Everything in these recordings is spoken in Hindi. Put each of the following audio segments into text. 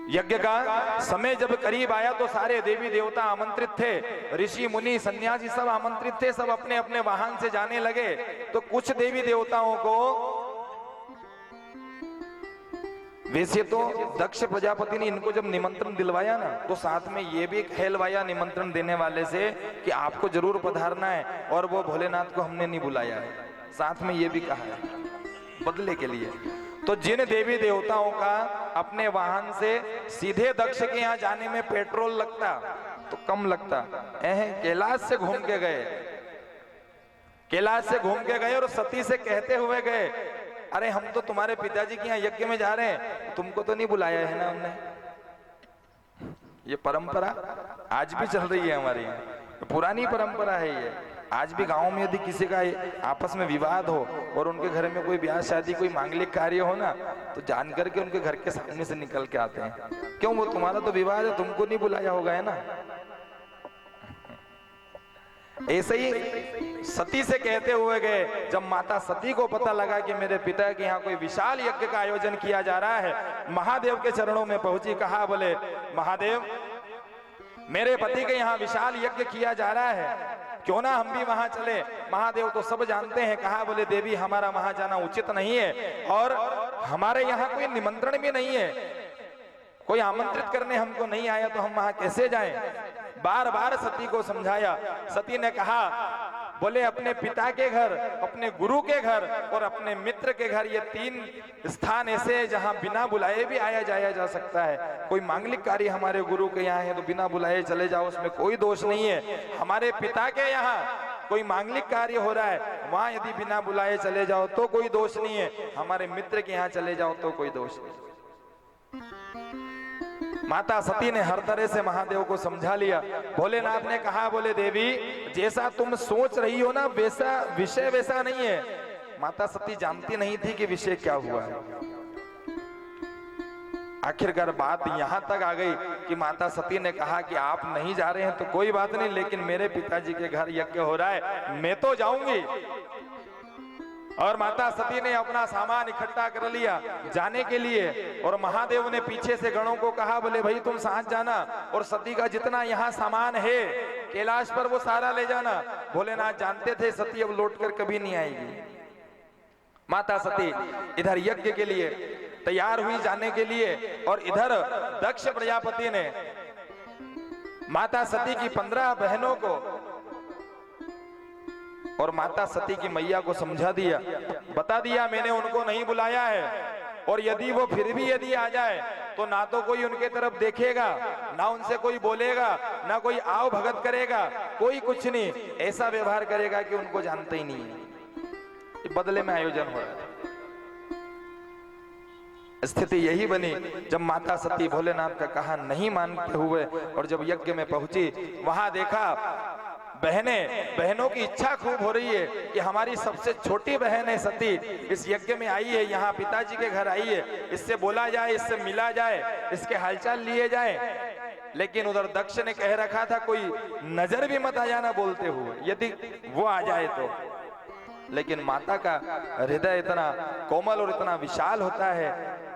यज्ञ का समय जब करीब आया तो सारे देवी देवता आमंत्रित थे, ऋषि मुनि सन्यासी सब आमंत्रित थे, सब अपने अपने वाहन से जाने लगे। तो कुछ देवी देवताओं को, वैसे तो दक्ष प्रजापति ने इनको जब निमंत्रण दिलवाया ना, तो साथ में ये भी कहलवाया निमंत्रण देने वाले से कि आपको जरूर पधारना है, और वो भोलेनाथ को हमने नहीं बुलाया है, साथ में ये भी कहा है बदले के लिए। तो जिन देवी देवताओं का अपने वाहन से सीधे दक्ष के यहाँ जाने में पेट्रोल लगता तो कम लगता, कैलाश से घूम के गए, कैलाश से घूम के गए और सती से कहते हुए गए, अरे हम तो तुम्हारे पिताजी के यहाँ यज्ञ में जा रहे हैं, तुमको तो नहीं बुलाया है ना हमने। ये परंपरा आज भी चल रही है हमारी, पुरानी परंपरा है ये। आज भी गांव में यदि किसी का आपस में विवाद हो और उनके घर में कोई ब्याह शादी कोई मांगलिक कार्य हो ना, तो जान करके उनके घर के सामने से निकल के आते हैं, क्यों, वो तुम्हारा तो विवाद है, तुमको नहीं बुलाया होगा, है ना। ऐसे ही सती से कहते हुए गए। जब माता सती को पता लगा कि मेरे पिता के यहाँ कोई विशाल यज्ञ का आयोजन किया जा रहा है, महादेव के चरणों में पहुंची, कहा बोले महादेव मेरे पति के यहाँ विशाल यज्ञ किया जा रहा है, क्यों ना हम भी वहां चले। महादेव तो सब जानते हैं, कहा बोले देवी हमारा वहां जाना उचित नहीं है, और हमारे यहाँ कोई निमंत्रण भी नहीं है, कोई आमंत्रित करने हमको नहीं आया, तो हम वहां कैसे जाएं। बार बार सती को समझाया। सती ने कहा बोले अपने पिता के घर, अपने गुरु के घर और अपने मित्र के घर, ये 3 स्थान ऐसे जहां बिना बुलाए भी आया जाया जा सकता है। कोई मांगलिक कार्य हमारे गुरु के यहाँ है तो बिना बुलाए चले जाओ, उसमें कोई दोष नहीं है। हमारे पिता के यहाँ कोई मांगलिक कार्य हो रहा है, वहां यदि बिना बुलाए चले जाओ तो कोई दोष नहीं है, हमारे मित्र के यहाँ चले जाओ तो कोई दोष नहीं। माता सती ने हर तरह से महादेव को समझा लिया। भोलेनाथ ने कहा बोले देवी जैसा तुम सोच रही हो ना वैसा विषय वैसा नहीं है। माता सती जानती नहीं थी कि विषय क्या हुआ है। आखिरकार बात यहां तक आ गई कि माता सती ने कहा कि आप नहीं जा रहे हैं तो कोई बात नहीं, लेकिन मेरे पिताजी के घर यज्ञ हो रहा है, मैं तो जाऊंगी। और माता सती ने अपना सामान इकट्ठा कर लिया जाने के लिए, और महादेव ने पीछे से गणों को कहा बोले भाई तुम साथ जाना, और सती का जितना यहाँ सामान है कैलाश पर वो सारा ले जाना। भोलेनाथ जानते थे सती अब लौट कर कभी नहीं आएगी। माता सती इधर यज्ञ के लिए तैयार हुई जाने के लिए, और इधर दक्ष प्रजापति ने माता सती की 15 बहनों को और माता सती की मैया को समझा दिया, बता दिया मैंने उनको नहीं बुलाया है, और यदि वो फिर भी यदि आ जाए तो ना तो कोई उनके तरफ देखेगा, ना उनसे कोई बोलेगा, ना कोई आओ भगत करेगा, कोई कुछ नहीं, ऐसा व्यवहार करेगा कि उनको जानते ही नहीं है। बदले में आयोजन हो रहा है। स्थिति यही बनी जब माता सती भोलेनाथ का कहा नहीं मानते हुए, और जब यज्ञ में पहुंची वहां देखा बहनों की इच्छा खूब हो रही है कि हमारी सबसे छोटी बहन है सती इस यज्ञ में आई है, यहाँ पिताजी के घर आई है, इससे बोला जाए, इससे मिला जाए, इसके हालचाल लिए जाए। लेकिन उधर दक्ष ने कह रखा था कोई नजर भी मत आ जाना बोलते हुए, यदि वो आ जाए तो। लेकिन माता का हृदय इतना कोमल और इतना विशाल होता है।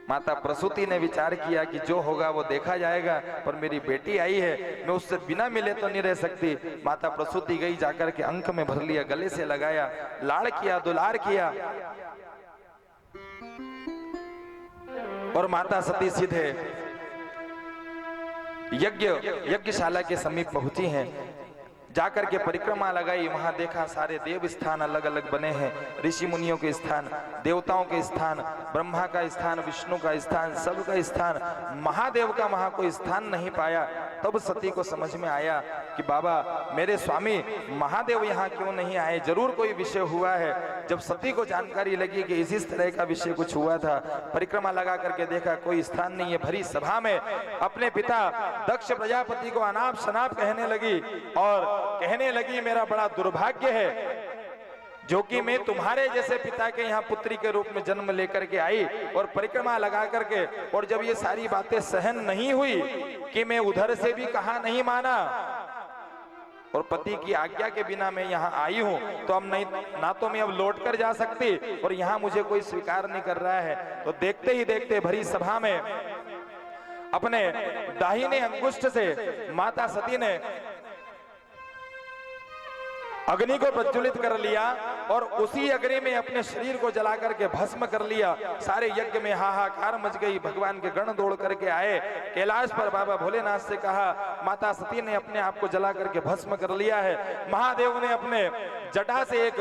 माता प्रसूति ने विचार किया कि जो होगा वो देखा जाएगा, पर मेरी बेटी आई है, मैं उससे बिना मिले तो नहीं रह सकती। माता प्रसूति गई, जाकर के अंक में भर लिया, गले से लगाया, लाड़ किया, दुलार किया, और माता सती सीधे यज्ञशाला के समीप पहुंची हैं। जाकर के परिक्रमा लगाई, वहां देखा सारे देव स्थान अलग अलग बने हैं, ऋषि मुनियों के स्थान, देवताओं के स्थान, ब्रह्मा का स्थान, विष्णु का स्थान, सबका स्थान, महादेव का वहां कोई स्थान नहीं पाया। तब सती को समझ में आया कि बाबा मेरे स्वामी महादेव यहाँ क्यों नहीं आए, जरूर कोई विषय हुआ है। जब सती को जानकारी लगी कि इसी तरह का विषय कुछ हुआ था, परिक्रमा लगा करके देखा कोई स्थान नहीं है। भरी सभा में अपने पिता दक्ष प्रजापति को अनाप शनाप कहने लगी, और कहने लगी मेरा बड़ा दुर्भाग्य है जो कि मैं तुम्हारे जैसे पिता के यहाँ पुत्री के रूप में जन्म लेकर के आई, और परिक्रमा लगा करके, और जब ये सारी बातें सहन नहीं हुई कि मैं उधर से भी कहा नहीं माना, और पति की आज्ञा के बिना मैं यहाँ आई हूँ, तो अब नहीं, ना तो मैं अब लौट कर जा सकती, और यहाँ मुझे कोई स्वीकार नहीं कर रहा है। तो देखते ही देखते भरी सभा में अपने दाहिने अंगुष्ठ से माता सती ने अग्नि को प्रज्वलित कर लिया और उसी अग्नि में अपने शरीर को जला करके भस्म कर लिया। सारे यज्ञ में हाहाकार मच गई। भगवान के गण दौड़ करके आए, कैलाश पर बाबा भोलेनाथ से कहा माता सती ने अपने आप को जला करके भस्म कर लिया है। महादेव ने अपने जटा से एक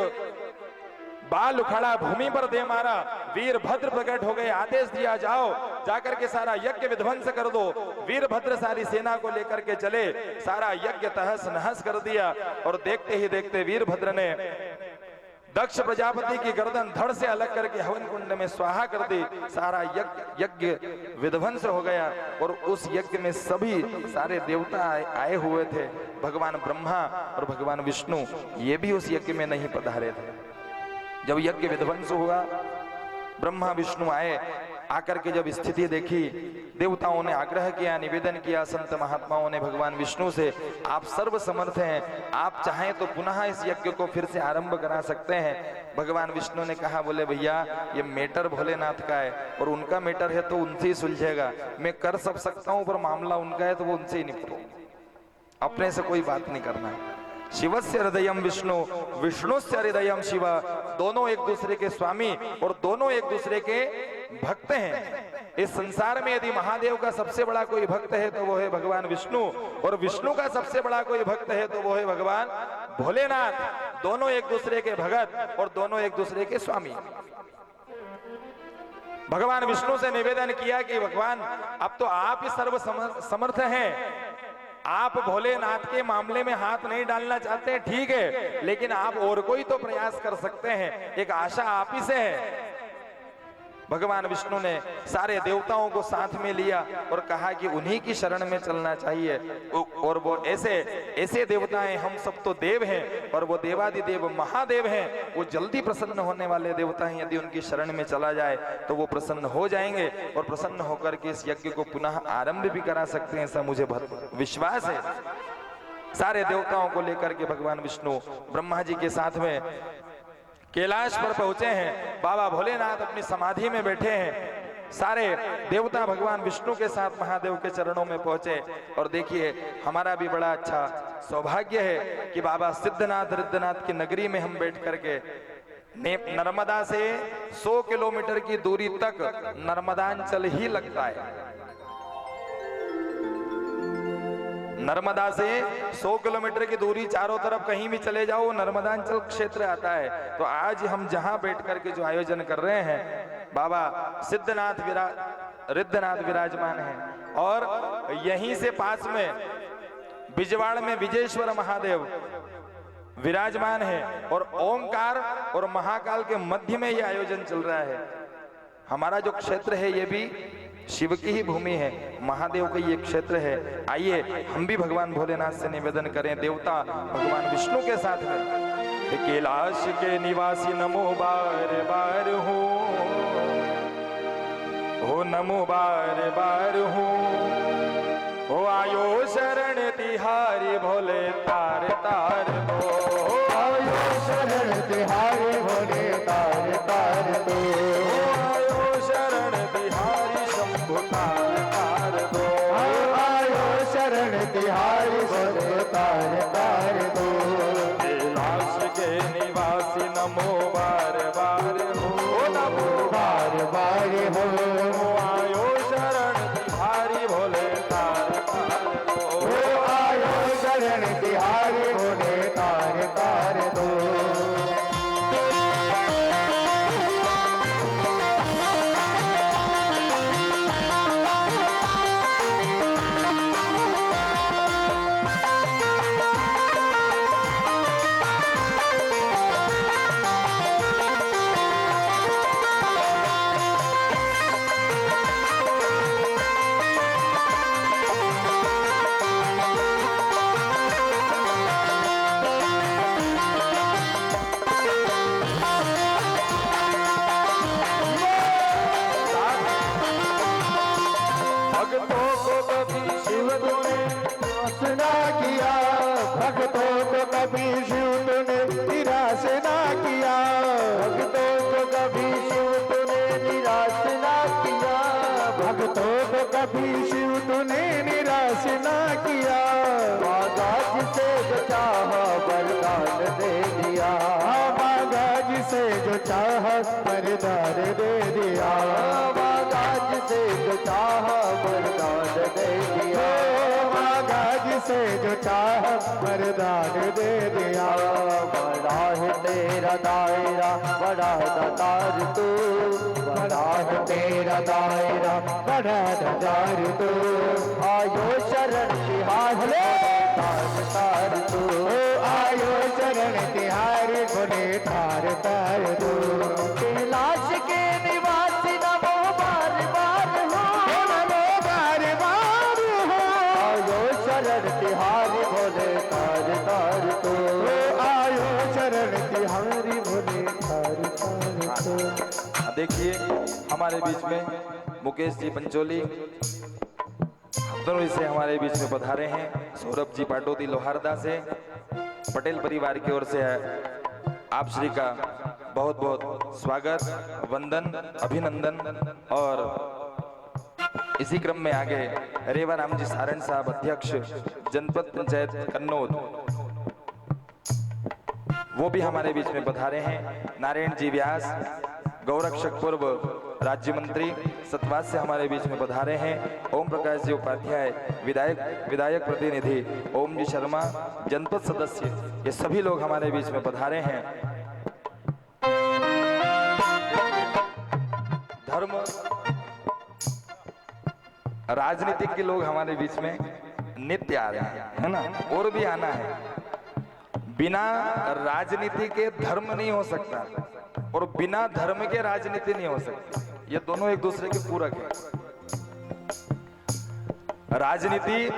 बाल उखाड़ा, भूमि पर दे मारा। वीरभद्र प्रकट हो गए, आदेश दिया जाओ जाकर के सारा यज्ञ विध्वंस कर दो। वीरभद्र सारी सेना को लेकर के चले, सारा यज्ञ तहस नहस कर दिया। और देखते ही देखते वीरभद्र ने दक्ष प्रजापति की गर्दन धड़ से अलग करके हवन कुंड में स्वाहा कर दी। सारा यज्ञ विध्वंस हो गया और उस यज्ञ में सभी सारे देवता आए हुए थे। भगवान ब्रह्मा और भगवान विष्णु ये भी उस यज्ञ में नहीं पधारे थे। जब यज्ञ विध्वंस हुआ, ब्रह्मा विष्णु आए, आकर के जब स्थिति देखी, देवताओं ने आग्रह किया, निवेदन किया संत महात्माओं ने भगवान विष्णु से, आप सर्व समर्थ हैं, आप चाहें तो पुनः इस यज्ञ को फिर से आरंभ करा सकते हैं। भगवान विष्णु ने कहा, बोले भैया ये मैटर भोलेनाथ का है और उनका मैटर है तो उनसे ही सुलझेगा। मैं कर सब सकता हूं पर मामला उनका है तो वो उनसे ही निपटो, अपने से कोई बात नहीं करना। शिवस्य हृदयम विष्णु, विष्णुस्य हृदयम शिव। दोनों एक दूसरे के स्वामी और दोनों एक दूसरे के भक्त हैं। इस संसार में यदि महादेव का सबसे बड़ा कोई भक्त है तो वो है भगवान विष्णु, और विष्णु का सबसे बड़ा कोई भक्त है तो वो है भगवान भोलेनाथ। दोनों एक दूसरे के भगत और दोनों एक दूसरे के स्वामी। भगवान विष्णु से निवेदन किया कि भगवान अब तो आप ही सर्व समर्थ हैं, आप भोलेनाथ के मामले में हाथ नहीं डालना चाहते, ठीक है, लेकिन आप और कोई तो प्रयास कर सकते हैं, एक आशा आप ही से है। भगवान विष्णु ने सारे देवताओं को साथ में लिया और कहा कि उन्हीं की शरण में चलना चाहिए। और वो ऐसे देवता हैं, हम सब तो देव हैं और वो देवादिदेव महादेव हैं, वो जल्दी प्रसन्न होने वाले देवता हैं। यदि उनकी शरण में चला जाए तो वो प्रसन्न हो जाएंगे और प्रसन्न होकर के इस यज्ञ को पुनः आरंभ भी करा सकते हैं, ऐसा मुझे विश्वास है। सारे देवताओं को लेकर के भगवान विष्णु ब्रह्मा जी के साथ में कैलाश पर पहुंचे हैं। बाबा भोलेनाथ अपनी समाधि में बैठे हैं। सारे देवता भगवान विष्णु के साथ महादेव के चरणों में पहुंचे। और देखिए, हमारा भी बड़ा अच्छा सौभाग्य है कि बाबा सिद्धनाथ रिद्धनाथ की नगरी में हम बैठ करके नर्मदा से 100 किलोमीटर की दूरी तक नर्मदांचल ही लगता है। नर्मदा से 100 किलोमीटर की दूरी, चारों तरफ कहीं भी चले जाओ नर्मदांचल क्षेत्र आता है। तो आज हम जहां बैठ करके जो आयोजन कर रहे हैं, बाबा सिद्धनाथ रिद्धनाथ विराजमान हैं और यहीं से पास में बिजवाड़ में विजेश्वर महादेव विराजमान है और ओंकार और महाकाल के मध्य में यह आयोजन चल रहा है। हमारा जो क्षेत्र है ये भी शिव की ही भूमि है, महादेव का ये क्षेत्र है। आइए हम भी भगवान भोलेनाथ से निवेदन करें, देवता भगवान विष्णु के साथ में, कैलाश के निवासी नमो बार बार हो नमो बार बार हो आयो शरण तिहारी भोले तार तार दो, आयो शरण तिहारी भोले तार तार दो, आयो शरण तिहारी शंभु तार तार दो, आयो शरण तिहारी भोले तार तार दो, कैलाश के निवासी नमो बार बार हो नमो बार बार हो, आयो शरण तिहारी भोले तार तार दो, आयो शरण तिहारी भोले तार तार दो। भक्तों को कभी शिव तूने निराश ना किया। मांगा जिसे जो चाहा वरदान दे दिया। मांगा जिसे जो चाहा वरदान दे दिया। मांगा जिसे जो चाहा वरदान दे दिया। मांगा जिसे जो चाहा वरदान दे दिया। बड़ा है तेरा दायरा बड़ा दातार तू। बड़ा है तेरा दायरा बड़ा दातार तू। आयो शरण तिहारी तार तू। आयो शरण तिहारी गुने तार तार तू। कैलाश के निवासी नमो बार बार हो। नमो बार बार हो। आयो शरण तिहारी भोले तार तार तू। आयो शरण तिहारी भोले तार तार तू। देखिए हमारे बीच में मुकेश जी पंचोली दोनों से हमारे बीच में पधारे हैं। सौरभ जी पाटोदी लोहारदा से पटेल परिवार की ओर से आप श्री का बहुत बहुत स्वागत वंदन अभिनंदन। और इसी क्रम में आगे रेवा राम जी सारण साहब अध्यक्ष जनपद पंचायत कन्नौज वो भी हमारे बीच में पधारे हैं। नारायण जी व्यास गौरक्षक पूर्व राज्य मंत्री सतवास से हमारे बीच में पधारे हैं। ओम प्रकाश जी उपाध्याय विधायक प्रतिनिधि ओम जी शर्मा जनपद सदस्य ये सभी लोग हमारे बीच में पधारे हैं। धर्म राजनीतिक के लोग हमारे बीच में नित्य आ रहे हैं है ना, और भी आना है। बिना राजनीति के धर्म नहीं हो सकता और बिना धर्म के राजनीति नहीं हो सकती। ये दोनों एक दूसरे के पूरक हैं। राजनीति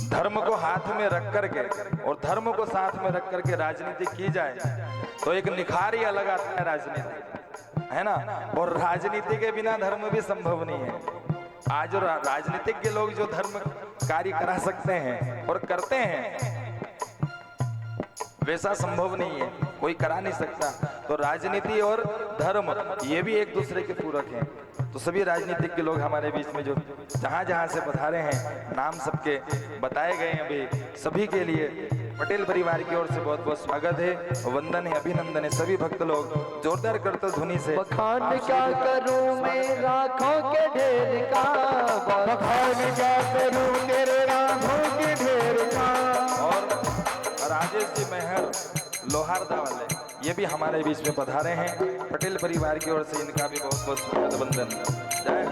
धर्म को हाथ में रख करके और धर्म को साथ में रख करके राजनीति की जाए तो एक निखार ही अलग आता है राजनीति, है ना। और राजनीति के बिना धर्म भी संभव नहीं है। आज राजनीतिक के लोग जो धर्म कार्य करा सकते हैं और करते हैं वैसा संभव नहीं है, कोई करा नहीं सकता। तो राजनीति और धर्म ये भी एक दूसरे के पूरक हैं। तो सभी राजनीतिक के लोग हमारे बीच में जो जहां जहां से पधारे हैं नाम सबके बताए गए हैं। अभी सभी के लिए पटेल परिवार की ओर से बहुत बहुत स्वागत है, वंदन है, अभिनंदन है। सभी भक्त लोग जोरदार करते ध्वनि से बखान क्या करूं मैं राखों के ढेर का। बखान क्या करूं तेरे राखों के ढेर का। और राजेश जी मेहर लोहारदा वाले ये भी हमारे बीच में पधारे हैं। पटेल परिवार की ओर से इनका भी बहुत बहुत स्वागत वंदन। जय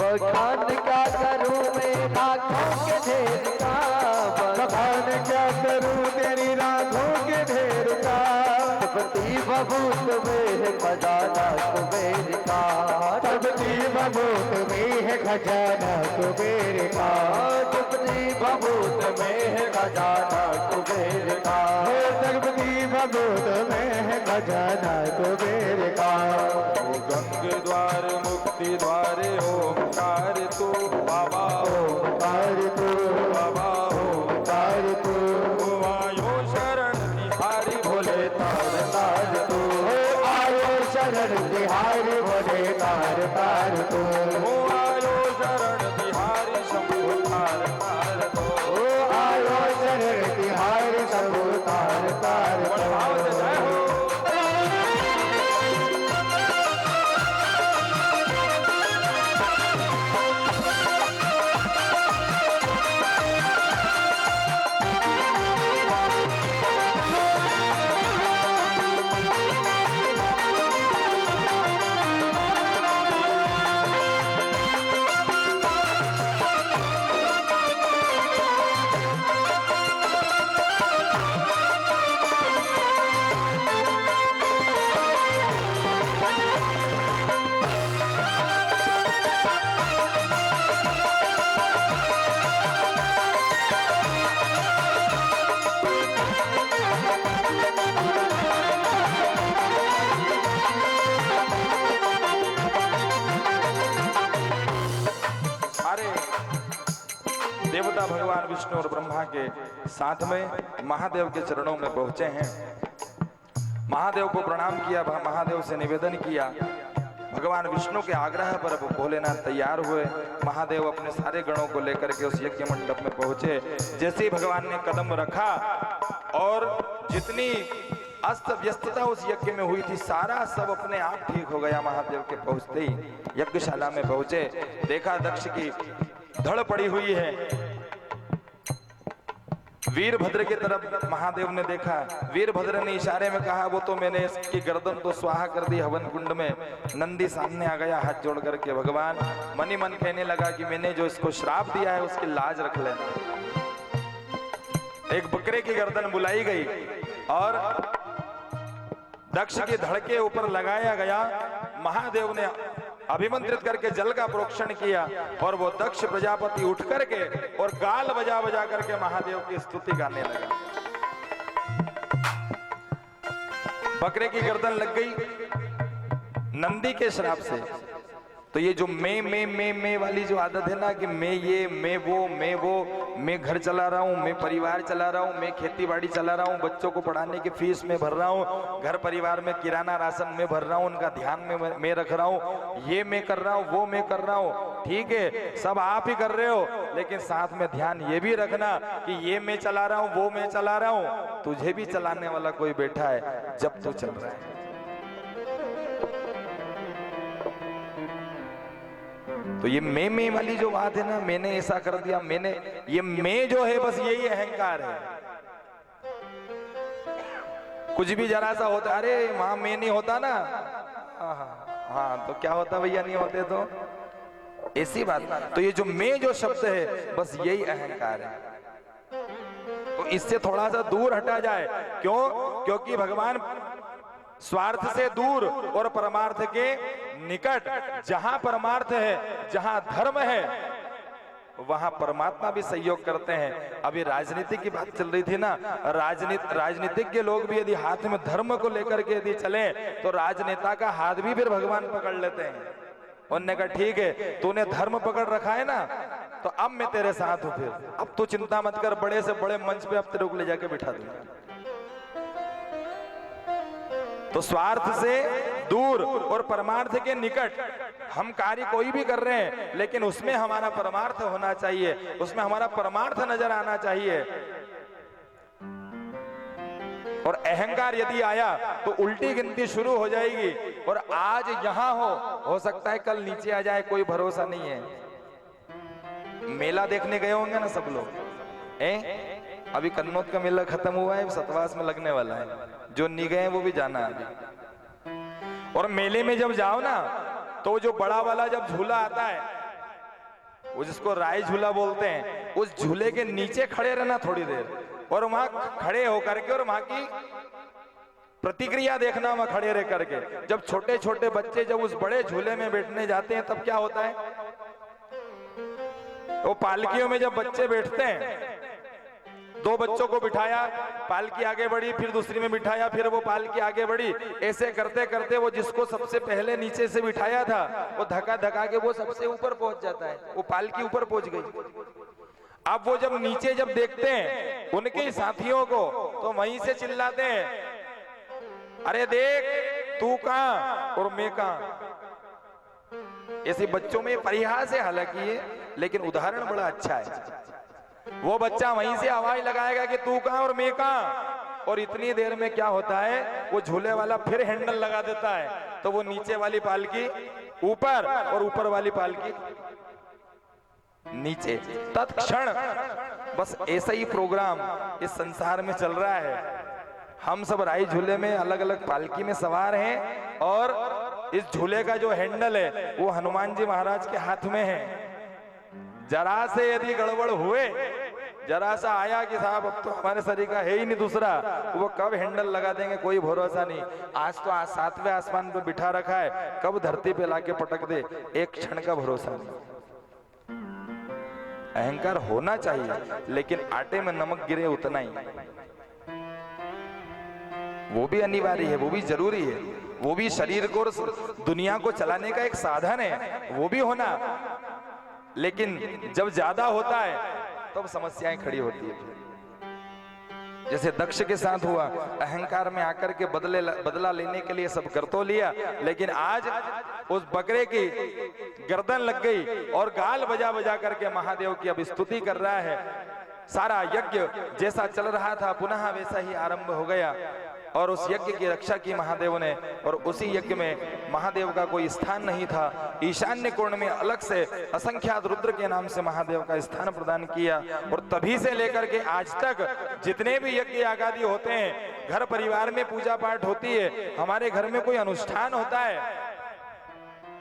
बखान क्या करूं मैं राखों के ढेर का। बखान क्या करूं तेरी राखों के ढेर का। तपती बबूत में है खजाना कुबेर का। तपती बबूत में है खजाना कुबेर का। तपती बबूत में है खजाना कुबेर का। तपती बबूत में है खजाना कुबेर का। गंग द्वार मुक्ति द्वारे ओमकार तू बाबा ओमकार तू बाबा ओमकार तू। आयो शरण तिहारी भोले तार तार तू। आयो शरण तिहारी भोले तार तार तू। आयो शरण तिहारी शंभु तार तार तो। आयो शरण तिहारी शंभु तार तार तो। जय हो। देवता भगवान विष्णु और ब्रह्मा के साथ में महादेव के चरणों में पहुंचे हैं। महादेव को प्रणाम किया, महादेव से निवेदन किया। भगवान विष्णु के आग्रह पर भोलेनाथ तैयार हुए। महादेव अपने सारे गणों को लेकर के उस यज्ञ मंडप में पहुंचे। जैसे ही भगवान ने कदम रखा और जितनी अस्त व्यस्तता उस यज्ञ में हुई थी, सारा सब अपने आप ठीक हो गया। महादेव के पहुंचते ही यज्ञशाला में पहुंचे, देखा दक्ष की धड़ पड़ी हुई है। वीरभद्र की तरफ महादेव ने देखा। वीरभद्र ने इशारे में कहा, वो तो मैंने इसकी गर्दन तो स्वाहा कर दी हवन कुंड में। नंदी सामने आ गया हाथ जोड़ करके। भगवान मनी मन कहने लगा कि मैंने जो इसको श्राप दिया है उसकी लाज रख लेना। एक बकरे की गर्दन बुलाई गई और दक्ष की धड़ के ऊपर लगाया गया। महादेव ने अभिमंत्रित करके जल का प्रोक्षण किया और वो दक्ष प्रजापति उठ करके और गाल बजा बजा करके महादेव की स्तुति गाने लगा। बकरे की गर्दन लग गई नंदी के श्राप से। तो ये जो मैं वाली जो आदत है ना कि मैं ये मैं वो, मैं घर चला रहा हूँ, मैं परिवार चला रहा हूँ, मैं खेती बाड़ी चला रहा हूँ, बच्चों को पढ़ाने की फीस में भर रहा हूँ, घर परिवार में किराना राशन में भर रहा हूँ, उनका ध्यान में मैं रख रहा हूँ, ये मैं कर रहा हूँ, वो मैं कर रहा हूँ। ठीक है, सब आप ही कर रहे हो, लेकिन साथ में ध्यान ये भी रखना कि ये मैं चला रहा हूँ, वो मैं चला रहा हूँ, तुझे भी चलाने वाला कोई बैठा है जब तू चल रहा है। तो ये मैं वाली जो बात है ना, मैंने ऐसा कर दिया, मैंने, ये मैं जो है बस यही अहंकार है। कुछ भी जरा सा होता, अरे वहां मैं नहीं होता ना, हाँ तो क्या होता भैया, नहीं होते तो ऐसी बात। तो ये जो मैं जो शब्द है बस यही अहंकार है। तो इससे थोड़ा सा दूर हटा जाए। क्यों? क्योंकि भगवान स्वार्थ से दूर और परमार्थ के निकट। जहां परमार्थ है, जहां धर्म है, वहां परमात्मा भी सहयोग करते हैं। अभी राजनीति की बात चल रही थी ना, राजनीतिक के लोग भी यदि हाथ में धर्म को लेकर के यदि चले तो राजनेता का हाथ भी फिर भगवान पकड़ लेते हैं। उन्होंने कहा ठीक है, तूने धर्म पकड़ रखा है ना, तो अब मैं तेरे साथ हूं, फिर अब तू चिंता मत कर, बड़े से बड़े मंच पे अब तेरे को ले जाके बिठा दूंगा। तो स्वार्थ से दूर और परमार्थ के निकट हम कार्य कोई भी कर रहे हैं, लेकिन उसमें हमारा परमार्थ होना चाहिए, उसमें हमारा परमार्थ नजर आना चाहिए। और अहंकार यदि आया तो उल्टी गिनती शुरू हो जाएगी। और आज यहां हो सकता है कल नीचे आ जाए, कोई भरोसा नहीं है। मेला देखने गए होंगे ना सब लोग, अभी कन्नौज का मेला खत्म हुआ है, सतवास में लगने वाला है। जो नहीं गए वो भी जाना है अभी। और मेले में जब जाओ ना, तो जो बड़ा वाला जब झूला आता है, वो जिसको राय झूला बोलते हैं, उस झूले के नीचे खड़े रहना थोड़ी देर, और वहां खड़े होकर के और वहां की प्रतिक्रिया देखना, वहां खड़े रह करके। जब छोटे छोटे बच्चे जब उस बड़े झूले में बैठने जाते हैं तब क्या होता है, वो पालकियों में जब बच्चे बैठते हैं, दो बच्चों को बिठाया, पालकी आगे बढ़ी, फिर दूसरी में बिठाया, फिर वो पालकी आगे बढ़ी, ऐसे करते करते वो जिसको सबसे पहले नीचे से बिठाया था वो धक्का धक्का के वो सबसे ऊपर पहुंच जाता है, वो पालकी ऊपर पहुंच गई। अब वो जब नीचे जब देखते हैं उनके साथियों को, तो वहीं से चिल्लाते हैं, अरे देख तू कहां और मैं कहां। ऐसे बच्चों में परिहास है हालांकि ये, लेकिन उदाहरण बड़ा अच्छा है। वो बच्चा वहीं से आवाज लगाएगा कि तू कहां और मैं कहां, और इतनी देर में क्या होता है, वो झूले वाला फिर हैंडल लगा देता है, तो वो नीचे वाली पालकी ऊपर और ऊपर वाली पालकी नीचे। तत्क्षण बस ऐसा ही प्रोग्राम इस संसार में चल रहा है। हम सब राई झूले में अलग अलग पालकी में सवार हैं, और इस झूले का जो हैंडल है वो हनुमान जी महाराज के हाथ में है। जरा से यदि गड़बड़ हुए, जरा सा आया कि साहब अब तो हमारे शरीर का है ही नहीं दूसरा, वो कब हैंडल लगा देंगे कोई भरोसा नहीं। आज तो आज 7वें आसमान पे बिठा रखा है, कब धरती पे लाके पटक दे, एक क्षण का भरोसा नहीं। अहंकार होना चाहिए, लेकिन आटे में नमक गिरे उतना ही, वो भी अनिवार्य है, वो भी जरूरी है, वो भी शरीर को दुनिया को चलाने का एक साधन है, वो भी होना। लेकिन जब ज्यादा होता है तब समस्याएं खड़ी होती है। जैसे दक्ष के साथ हुआ, अहंकार में आकर के बदला लेने के लिए सब कर तो लिया, लेकिन आज उस बकरे की गर्दन लग गई और गाल बजा बजा करके महादेव की अब स्तुति कर रहा है। सारा यज्ञ जैसा चल रहा था पुनः वैसा ही आरंभ हो गया और उस यज्ञ की रक्षा की महादेव ने। और उसी यज्ञ में महादेव का कोई स्थान नहीं था, ईशान्य कोण में अलग से असंख्यात रुद्र के नाम से महादेव का स्थान प्रदान किया। और तभी से लेकर के आज तक जितने भी यज्ञ आगादि होते हैं, घर परिवार में पूजा पाठ होती है, हमारे घर में कोई अनुष्ठान होता है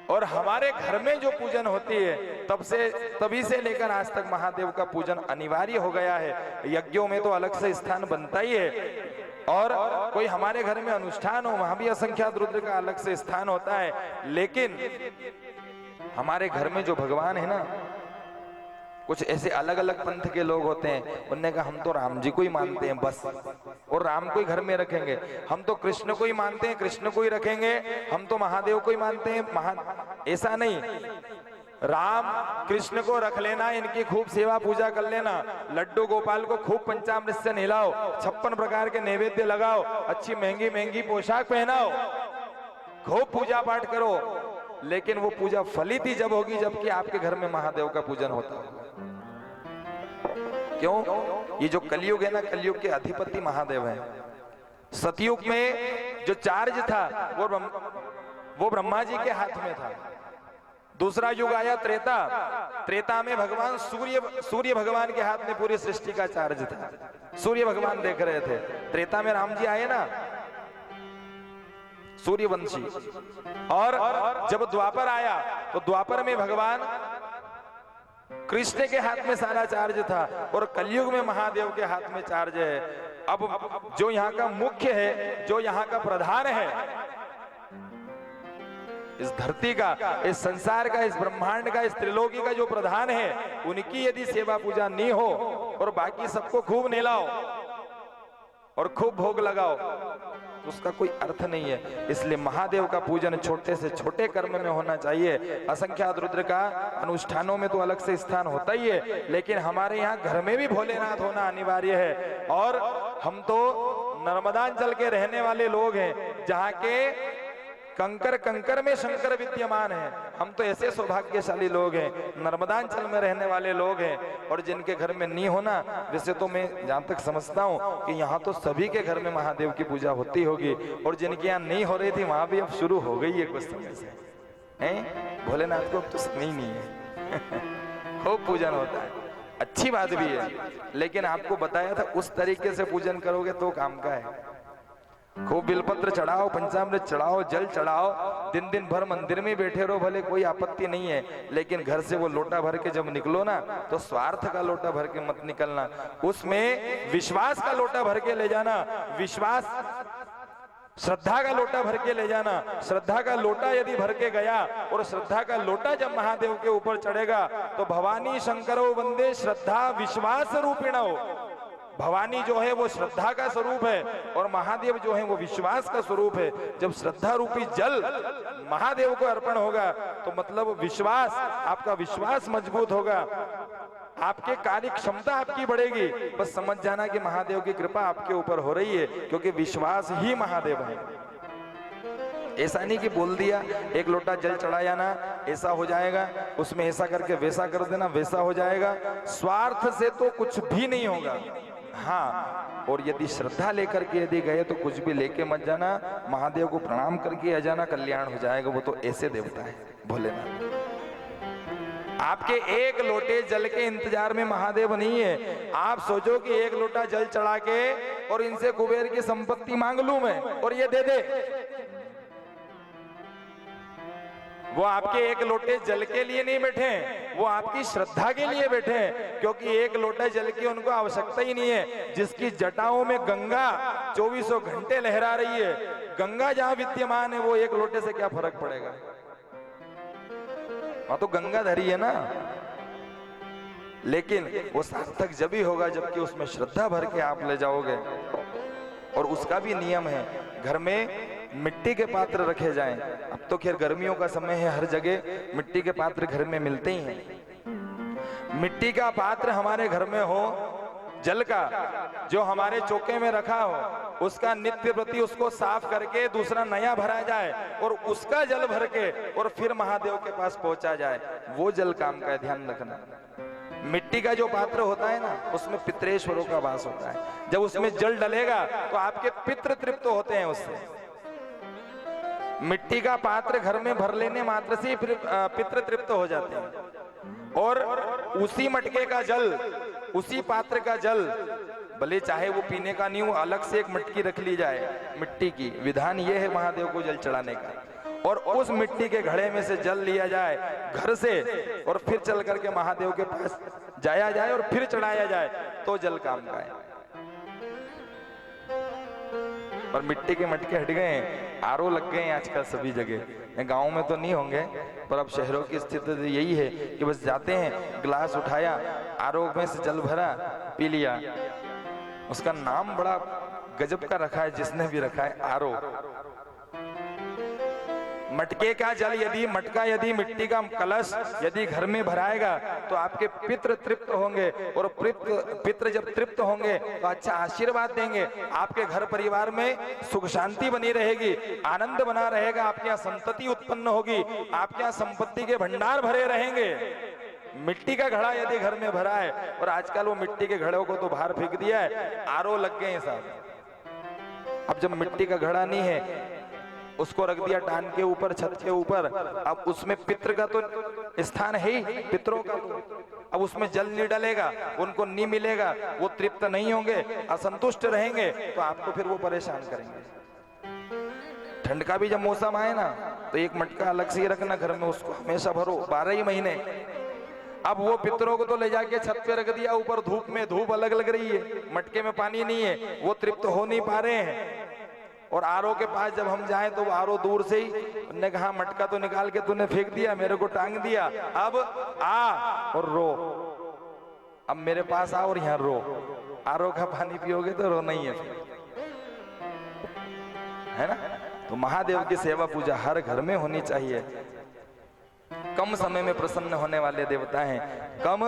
और हमारे घर में जो पूजन होती है, तभी से लेकर आज तक महादेव का पूजन अनिवार्य हो गया है। यज्ञों में तो अलग से स्थान बनता ही है और कोई हमारे घर में अनुष्ठान हो, वहां भी असंख्यात रुद्र का अलग से स्थान होता है। लेकिन हमारे घर में जो भगवान है ना, कुछ ऐसे अलग अलग पंथ के लोग होते हैं, उनने कहा हम तो राम जी को ही मानते हैं बस, और राम को ही घर में रखेंगे। हम तो कृष्ण को ही मानते हैं, कृष्ण को ही रखेंगे। हम तो महादेव को ही मानते हैं, ऐसा नहीं। राम कृष्ण को रख लेना, इनकी खूब सेवा पूजा कर लेना, लड्डू गोपाल को खूब पंचामृत से नहलाओ, 56 प्रकार के नैवेद्य लगाओ, अच्छी महंगी महंगी पोशाक पहनाओ, खूब पूजा पाठ करो, लेकिन वो पूजा फलित ही जब होगी जबकि आपके घर में महादेव का पूजन होता है। क्यों? ये जो कलयुग है ना, कलयुग के अधिपति महादेव हैं। सतयुग में जो चार्ज था वो ब्रह्मा जी के हाथ में था। दूसरा युग आया त्रेता, त्रेता में भगवान सूर्य भगवान के हाथ में पूरी सृष्टि का चार्ज था, सूर्य भगवान देख रहे थे। त्रेता में राम जी आए ना, सूर्यवंशी। और जब द्वापर आया तो द्वापर में भगवान कृष्ण के हाथ में सारा चार्ज था और कलयुग में महादेव के हाथ में चार्ज है। अब जो यहाँ का मुख्य है, जो यहाँ का प्रधान है, इस धरती का, इस संसार का, इस ब्रह्मांड का, इस त्रिलोकी का जो प्रधान है, उनकी यदि सेवा पूजा नहीं हो और बाकी सबको खूब नहलाओ और खूब भोग लगाओ, तो उसका कोई अर्थ नहीं है। इसलिए महादेव का पूजन छोटे से छोटे कर्म में होना चाहिए। असंख्यात रुद्र का अनुष्ठानों में तो अलग से स्थान होता ही है, लेकिन हमारे यहाँ घर में भी भोलेनाथ होना अनिवार्य है। और हम तो नर्मदांचल के रहने वाले लोग हैं, जहाँ के कंकर कंकर में शंकर विद्यमान है। हम तो ऐसे सौभाग्यशाली लोग हैं, नर्मदांचल में रहने वाले लोग हैं। और जिनके घर में नहीं होना, वैसे तो मैं जहाँ तक समझता हूँ कि यहाँ तो सभी के घर में महादेव की पूजा होती होगी, और जिनके यहाँ नहीं हो रही थी वहां भी अब शुरू हो गई है कुछ समय से। हैं भोलेनाथ को अब तो नहीं है खूब पूजन होता है, अच्छी बात भी है, लेकिन आपको बताया था उस तरीके से पूजन करोगे तो काम का है। खूब बिलपत्र चढ़ाओ, पंचामृत चढ़ाओ, जल चढ़ाओ, दिन दिन भर मंदिर में बैठे रहो, भले कोई आपत्ति नहीं है, लेकिन घर से वो लोटा भर के जब निकलो ना, तो स्वार्थ का लोटा भर के मत निकलना, उसमें विश्वास का लोटा भर के ले जाना। विश्वास, श्रद्धा का लोटा भर के ले जाना। श्रद्धा का लोटा यदि भर के गया और श्रद्धा का लोटा जब महादेव के ऊपर चढ़ेगा, तो भवानी शंकरो वंदे श्रद्धा विश्वास रूपिणो। भवानी जो है वो श्रद्धा का स्वरूप है और महादेव जो है वो विश्वास का स्वरूप है। जब श्रद्धा रूपी जल महादेव को अर्पण होगा तो मतलब विश्वास, आपका विश्वास मजबूत होगा, आपके कार्य क्षमता आपकी बढ़ेगी। बस समझ जाना कि महादेव की कृपा आपके ऊपर हो रही है, क्योंकि विश्वास ही महादेव है। ऐसा नहीं कि बोल दिया एक लोटा जल चढ़ाया ना, ऐसा हो जाएगा, उसमें ऐसा करके वैसा कर देना, वैसा हो जाएगा। स्वार्थ से तो कुछ भी नहीं होगा। हाँ, और यदि श्रद्धा लेकर के यदि गए तो कुछ भी लेके मत जाना, महादेव को प्रणाम करके आ जाना, कल्याण हो जाएगा। वो तो ऐसे देवता है भोलेनाथ। आपके एक लोटे जल के इंतजार में महादेव नहीं है। आप सोचो कि एक लोटा जल चढ़ा के और इनसे कुबेर की संपत्ति मांग लूं मैं और ये दे दे, वो आपके एक लोटे जल के लिए नहीं बैठे, वो आपकी श्रद्धा के लिए बैठे हैं। क्योंकि एक लोटा जल की उनको आवश्यकता ही नहीं है। जिसकी जटाओं में गंगा 24 घंटे लहरा रही है, गंगा जहां विद्यमान है, वो एक लोटे से क्या फर्क पड़ेगा? वहां तो गंगा धरी है ना। लेकिन वो सार्थक जब ही होगा जबकि उसमें श्रद्धा भर के आप ले जाओगे। और उसका भी नियम है, घर में मिट्टी के पात्र रखे जाएं। अब तो खैर गर्मियों का समय है, हर जगह मिट्टी के पात्र घर में मिलते ही हैं। मिट्टी का पात्र हमारे घर में हो, जल का जो हमारे चौके में रखा हो, उसका नित्य प्रति उसको साफ करके दूसरा नया भरा जाए और उसका जल भर के और फिर महादेव के पास पहुंचा जाए, वो जल काम का है, ध्यान रखना। मिट्टी का जो पात्र होता है ना, उसमें पितरेश्वरों का वास होता है। जब उसमें जल डलेगा तो आपके पितृ तृप्त होते हैं उससे। मिट्टी का पात्र घर में भर लेने मात्र से पितृ तृप्त हो जाते हैं। और उसी मटके का जल, उसी पात्र का जल, भले चाहे वो पीने का नहीं हो, अलग से एक मटकी रख ली जाए मिट्टी की। विधान ये है महादेव को जल चढ़ाने का, और उस मिट्टी के घड़े में से जल लिया जाए घर से और फिर चल करके महादेव के पास जाया जाए और फिर चढ़ाया जाए, तो जल काम का है। पर मिट्टी के मटके हट गए हैं, आरओ लग गए हैं आजकल सभी जगह। गांव में तो नहीं होंगे, पर अब शहरों की स्थिति तो यही है कि बस जाते हैं, गिलास उठाया, आरओ में से जल भरा, पी लिया। उसका नाम बड़ा गजब का रखा है जिसने भी रखा है, आरओ। मटके का जल यदि, मटका यदि, मिट्टी का कलश यदि घर में भराएगा तो आपके पितृ तृप्त होंगे, और पितृ जब तृप्त होंगे तो अच्छा आशीर्वाद देंगे। आपके घर परिवार में सुख शांति बनी रहेगी, आनंद बना रहेगा, आपके यहाँ संतति उत्पन्न होगी, आपके यहाँ संपत्ति के भंडार भरे रहेंगे। मिट्टी का घड़ा यदि घर में भरा है, और आजकल वो मिट्टी के घड़ों को तो बाहर फेंक दिया है, आरओ लग गए हैं साहब। अब जब मिट्टी का घड़ा नहीं है, उसको रख दिया टान के ऊपर, छत के ऊपर, अब उसमें पितृ का तो स्थान है ही, पितरों का तो अब उसमें जल नहीं डलेगा, उनको नहीं मिलेगा, वो तृप्त नहीं होंगे, असंतुष्ट रहेंगे, तो आपको फिर वो परेशान करेंगे। ठंड का भी जब मौसम आए ना, तो एक मटका अलग से ही रखना घर में, उसको हमेशा भरो 12 ही महीने। अब वो पितरों को तो ले जाके छत पे रख दिया, ऊपर धूप में, धूप अलग लग रही है, मटके में पानी नहीं है, वो तृप्त हो नहीं पा रहे हैं। और आरओ के पास जब हम जाएं तो आरओ दूर से ही, उन्होंने कहा मटका तो निकाल के तूने फेंक दिया, मेरे को टांग दिया, अब आ और रो, अब मेरे पास आ और यहाँ रो। आरओ का पानी पियोगे तो रोना ही है ना। तो महादेव की सेवा पूजा हर घर में होनी चाहिए। कम समय में प्रसन्न होने वाले देवता हैं, कम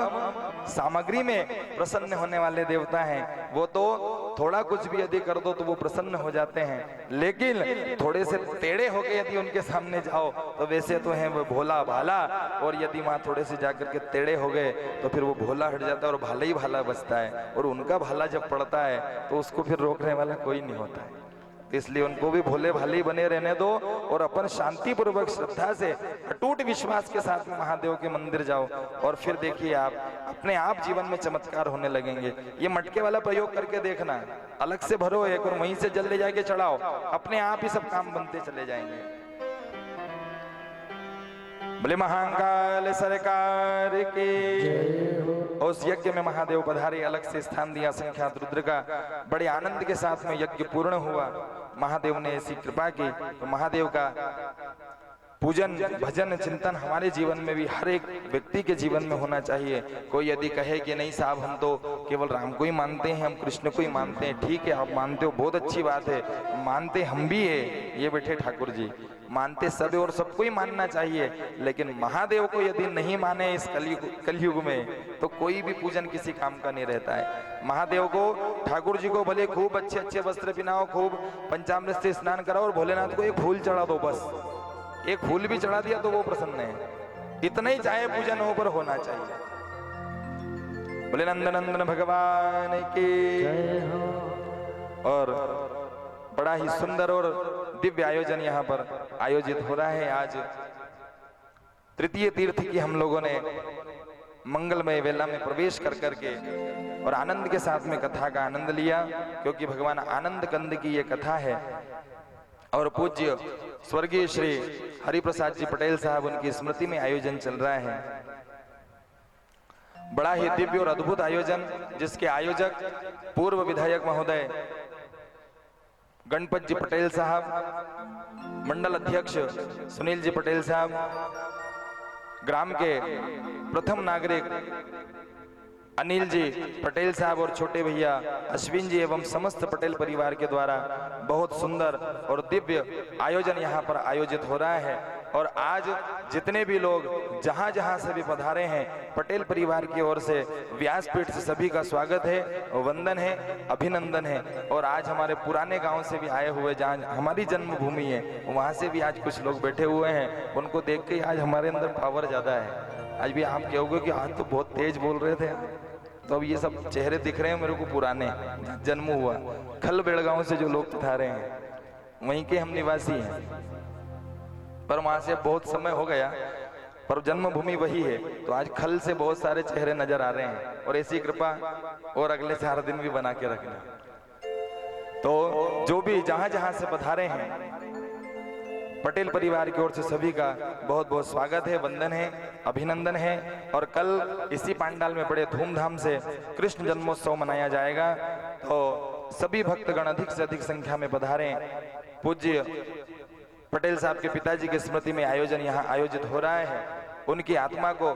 सामग्री में प्रसन्न होने वाले देवता हैं। वो तो थोड़ा कुछ भी यदि कर दो तो वो प्रसन्न हो जाते हैं, लेकिन थोड़े से टेढ़े होके यदि उनके सामने जाओ तो वैसे तो हैं वो भोला भाला, और यदि वहाँ थोड़े से जाकर के टेढ़े हो गए तो फिर वो भोला हट जाता है और भाला ही भाला बचता है। और उनका भाला जब पड़ता है तो उसको फिर रोकने वाला कोई नहीं होता है। इसलिए उनको भी भोले भाले बने रहने दो, और अपन शांति पूर्वक श्रद्धा से अटूट विश्वास के साथ महादेव के मंदिर जाओ, और फिर देखिए आप अपने आप जीवन में चमत्कार होने लगेंगे। ये मटके वाला प्रयोग करके देखना, अलग से भरो एक और वहीं से जल ले जाके चढ़ाओ, अपने आप ही सब काम बनते चले जाएंगे। बोले महाकाल सरकार की। उस यज्ञ में महादेव पधारे, अलग से स्थान दिया संख्यात रुद्र का। बड़े आनंद के साथ में यज्ञ पूर्ण हुआ। महादेव ने ऐसी कृपा की, तो महादेव का पूजन भजन चिंतन हमारे जीवन में भी हर एक व्यक्ति के जीवन में होना चाहिए। कोई यदि कहे कि नहीं साहब हम तो केवल राम को ही मानते हैं, हम कृष्ण को ही मानते हैं, ठीक है आप मानते हो, बहुत अच्छी बात है, मानते हम भी है, ये बैठे ठाकुर जी, मानते सब और सबको ही मानना चाहिए। लेकिन महादेव को यदि नहीं माने इस कलयुग में तो कोई भी पूजन किसी काम का नहीं रहता है। महादेव को, ठाकुर जी को भले खूब अच्छे अच्छे वस्त्र पहनाओ, खूब पंचामृत से स्नान कराओ, और भोलेनाथ को एक फूल चढ़ा दो, बस एक फूल भी चढ़ा दिया तो वो प्रसन्न है। इतना ही चाहे पूजन हो पर होना चाहिए। बोले नंदनंदन भगवान की। और बड़ा ही सुंदर और दिव्य आयोजन यहाँ पर आयोजित हो रहा है। आज तृतीय तीर्थ की हम लोगों ने मंगलमय वेला में प्रवेश कर करके और आनंद के साथ में कथा का आनंद लिया, क्योंकि भगवान आनंद कंद की ये कथा है। और पूज्य स्वर्गीय श्री हरिप्रसाद जी पटेल साहब, उनकी स्मृति में आयोजन चल रहा है। बड़ा ही दिव्य और अद्भुत आयोजन, जिसके आयोजक पूर्व विधायक महोदय गणपत जी पटेल साहब, मंडल अध्यक्ष सुनील जी पटेल साहब, ग्राम के प्रथम नागरिक अनिल जी पटेल साहब और छोटे भैया अश्विन जी एवं समस्त पटेल परिवार के द्वारा बहुत सुंदर और दिव्य आयोजन यहाँ पर आयोजित हो रहा है। और आज जितने भी लोग जहां जहां से भी पधारे हैं, पटेल परिवार की ओर से व्यासपीठ से सभी का स्वागत है, वंदन है, अभिनंदन है। और आज हमारे पुराने गांव से भी आए हुए, जहाँ हमारी जन्मभूमि है, वहां से भी आज कुछ लोग बैठे हुए हैं। उनको देख के आज हमारे अंदर पावर ज्यादा है। आज भी आप कहोगे कि आज तो बहुत तेज बोल रहे थे, तो अब ये सब चेहरे दिख रहे हैं मेरे को पुराने, जन्म हुआ खल बेड़गांव से जो लोग पधारे हैं, वहीं के हम निवासी हैं, पर वहां से बहुत समय हो गया, पर जन्मभूमि वही है। तो आज खल से बहुत सारे चेहरे नजर आ रहे हैं, और ऐसी कृपा और अगले 4 दिन भी बना के रखना। तो जो भी जहां जहां से पधारे हैं, पटेल परिवार की ओर से सभी का बहुत बहुत स्वागत है, वंदन है, अभिनंदन है। और कल इसी पंडाल में बड़े धूमधाम से कृष्ण जन्मोत्सव मनाया जाएगा। तो सभी भक्तगण अधिक से अधिक संख्या में पधारें। पूज्य पटेल साहब के पिताजी की स्मृति में आयोजन यहाँ आयोजित हो रहा है। उनकी आत्मा को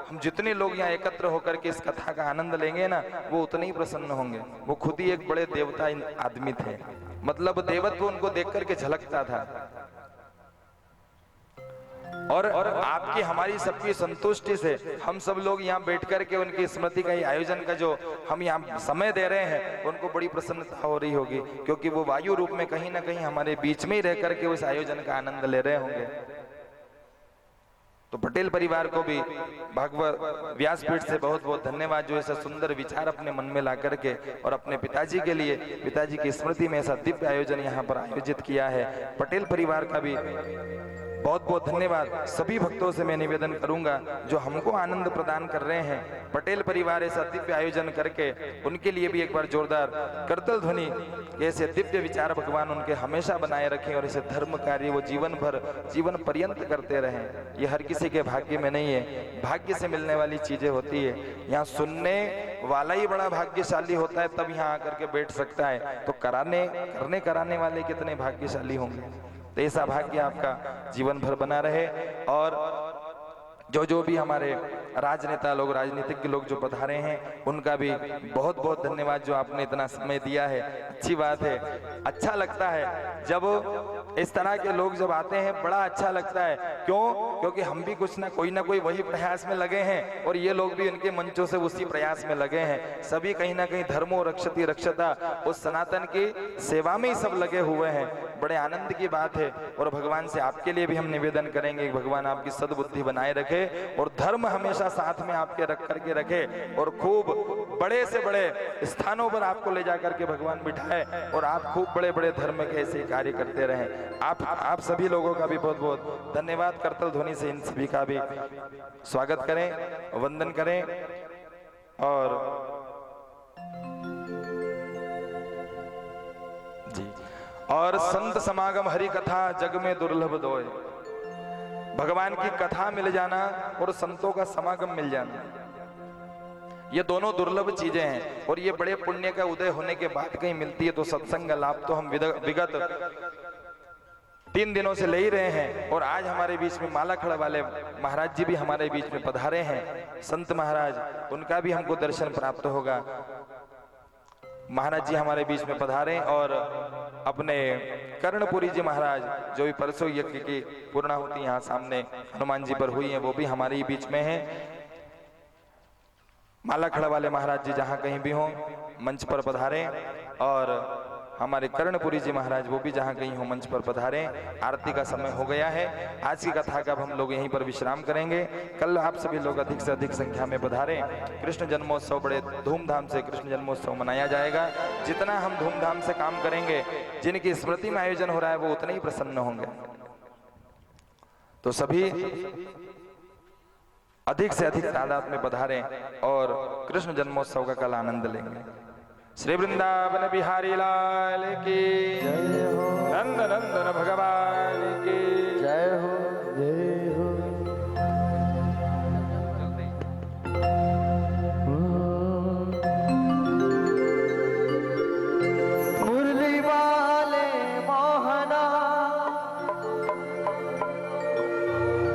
हम जितने लोग यहाँ एकत्र होकर के इस कथा का आनंद लेंगे ना, वो उतने ही प्रसन्न होंगे। वो खुद ही एक बड़े देवता आदमी थे, मतलब देवत्व उनको देख करके झलकता था। और आपकी हमारी सबकी संतुष्टि से हम सब लोग यहाँ बैठ करके उनकी स्मृति का ही आयोजन का जो हम यहाँ समय दे रहे हैं, उनको बड़ी प्रसन्नता हो रही होगी, क्योंकि वो वायु रूप में कहीं ना कहीं हमारे बीच में ही रह करके उस आयोजन का आनंद ले रहे होंगे। तो पटेल परिवार को भी भागवत व्यासपीठ से बहुत बहुत धन्यवाद, जो ऐसा सुंदर विचार अपने मन में ला करके और अपने पिताजी के लिए, पिताजी की स्मृति में ऐसा दिव्य आयोजन यहाँ पर आयोजित किया है। पटेल परिवार का भी बहुत बहुत धन्यवाद। सभी भक्तों से मैं निवेदन करूंगा जो हमको आनंद प्रदान कर रहे हैं, पटेल परिवार ऐसा दिव्य आयोजन करके उनके लिए भी एक बार जोरदार करतल ध्वनि। ऐसे दिव्य विचार भगवान उनके हमेशा बनाए रखें, और ऐसे धर्म कार्य वो जीवन भर, जीवन पर्यंत करते रहें। ये हर किसी के भाग्य में नहीं है, भाग्य से मिलने वाली चीजें होती है। यहाँ सुनने वाला ही बड़ा भाग्यशाली होता है, तब यहाँ आकर के बैठ सकता है। तो कराने वाले कितने भाग्यशाली होंगे। तो ऐसा भाग्य आपका जीवन भर बना रहे। और जो भी हमारे राजनेता लोग, राजनीतिज्ञ लोग जो पधारे हैं, उनका भी बहुत बहुत धन्यवाद, जो आपने इतना समय दिया है। अच्छी बात है, अच्छा लगता है जब इस तरह के लोग जब आते हैं, बड़ा अच्छा लगता है। क्यों? क्योंकि हम भी कुछ ना कोई वही प्रयास में लगे हैं, और ये लोग भी इनके मंचों से उसी प्रयास में लगे हैं। सभी कहीं ना कहीं धर्मो रक्षति रक्षता, उस सनातन की सेवा में ही सब लगे हुए हैं। बड़े आनंद की बात है। और भगवान से आपके लिए भी हम निवेदन करेंगे कि भगवान आपकी सद्बुद्धि बनाए रखे, और धर्म हमेशा साथ में आपके रख करके रखे, और खूब बड़े से बड़े स्थानों पर आपको ले जाकर के भगवान बिठाए, और आप खूब बड़े बड़े धर्म के ऐसे कार्य करते रहें। आप सभी लोगों का भी बहुत बहुत धन्यवाद। करतल ध्वनि से इन सभी का भी स्वागत करें, वंदन करें। और जी, और संत समागम हरि कथा जग में दुर्लभ दोय। भगवान की कथा मिल जाना और संतों का समागम मिल जाना, ये दोनों दुर्लभ चीजें हैं। और ये बड़े पुण्य का उदय होने के बाद कहीं मिलती है। तो सत्संग लाभ तो हम विगत 3 दिनों से ले ही रहे हैं। और आज हमारे बीच में मालाखड़ वाले महाराज जी भी हमारे बीच में पधारे हैं, संत महाराज, उनका भी हमको दर्शन प्राप्त होगा। महाराज जी हमारे बीच में पधारे, और अपने कर्णपुरी जी महाराज, जो भी परसों यज्ञ की पूर्णाहुति यहाँ सामने हनुमान जी पर हुई है, वो भी हमारे ही बीच में है। मालाखड़ वाले महाराज जी जहाँ कहीं भी हों, मंच पर पधारें। और हमारे कर्णपुरी जी महाराज, वो भी जहाँ कहीं हो, मंच पर पधारें। आरती का समय हो गया है। आज की कथा का हम लोग यहीं पर विश्राम करेंगे। कल आप सभी लोग अधिक से अधिक संख्या में पधारें। कृष्ण जन्मोत्सव बड़े धूमधाम से कृष्ण जन्मोत्सव मनाया जाएगा। जितना हम धूमधाम से काम करेंगे, जिनकी स्मृति में आयोजन हो रहा है, वो उतने ही प्रसन्न होंगे। तो सभी अधिक से अधिक तादाद में पधारें और कृष्ण जन्मोत्सव का कल आनंद लेंगे। श्री वृंदावन बिहारी लाल की जय हो, नंद नंदन भगवान की जय हो, जय हो। मुरली वाले मोहना,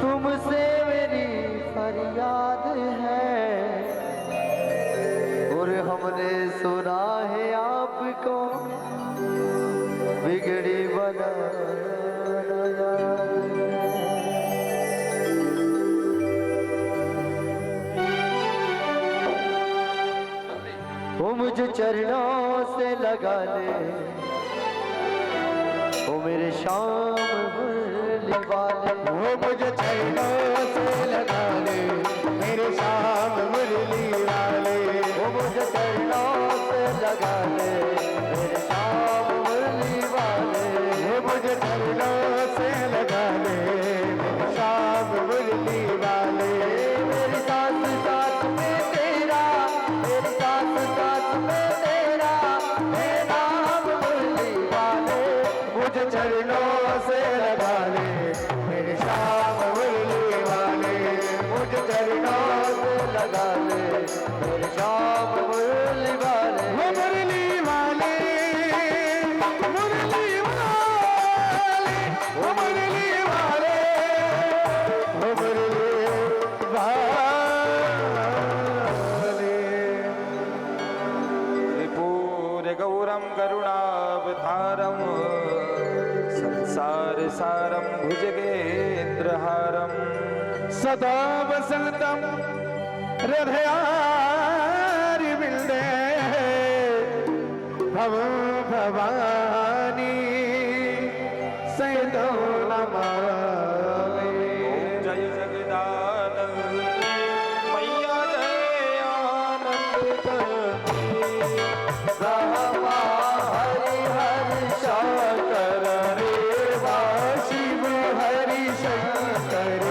तुमसे मेरी फरियाद है, और हमने सुना है आपको बिगड़ी बनाना। वो मुझे चरणों से लगा ले, वो मेरे श्याम मुरली वाले। वो मुझे चरणों से लगा ले, मेरे श्याम मुरली वाले। वो मुझे चरणों से लगा ले, मेरे श्याम मुरली वाले। वो मुझे चरणों से लगा ले, मेरे श्याम मुरली वाले। मेरी सांस सांस में तेरा, मेरी सांस सांस में तेरा, हे नाम मुरली वाले। मुझे चरणों से लगा ले, मेरे श्याम मुरली वाले। मुझे चरणों से लगा ले, मेरे श्याम मुरली वाले। वो मुरली वाले, मुरली वाले, वो मुरली वाले, वो मुरली वाले। त्रिपुर गौरम करुणावतारम संसार सारम भुजगेन्द्रहारम सदा वसंतम हृदयारि बिल्दे भव भवानी सैदो नमामि। जय जगदानंद मैया जय आनंद ब्रह्मा हरि हरि शंकर रेवा शिव हरि शंकर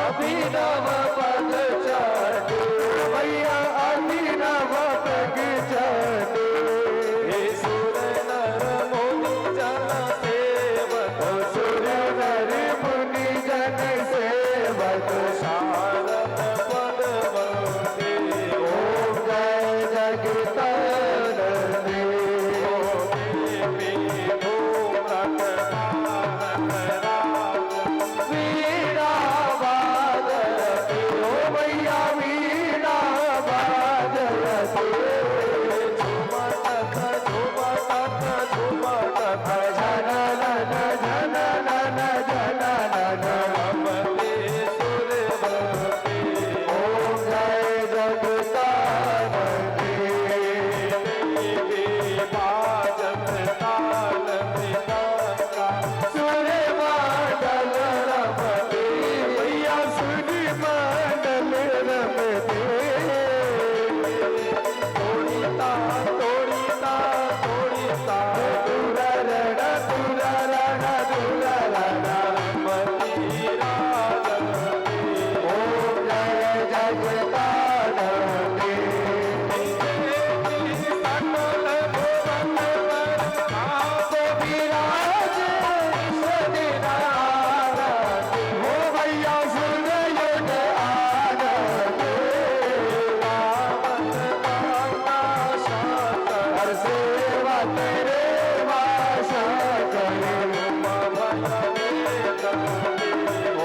अभिनव पद चढ़े भैया, अभिनव पद चढ़े। हे सुर नर मुनि जन सेवक सुर नर मुनि जन सेवक शारद पद वंदे ओम जय जगतानंद देवी वीणा बाजते। ओ भैया वीणा बाजते। जननन जननन जननन ओम जय जगतानंद सुर मंडल रमते। भैया सुर मंडल रमते। दुररण दुररण दुररण ओम जय जगतानंद विराज सदिनारायण। हो भैया सुन युग आनंद हर सेवा तेरे वासा करे। ओ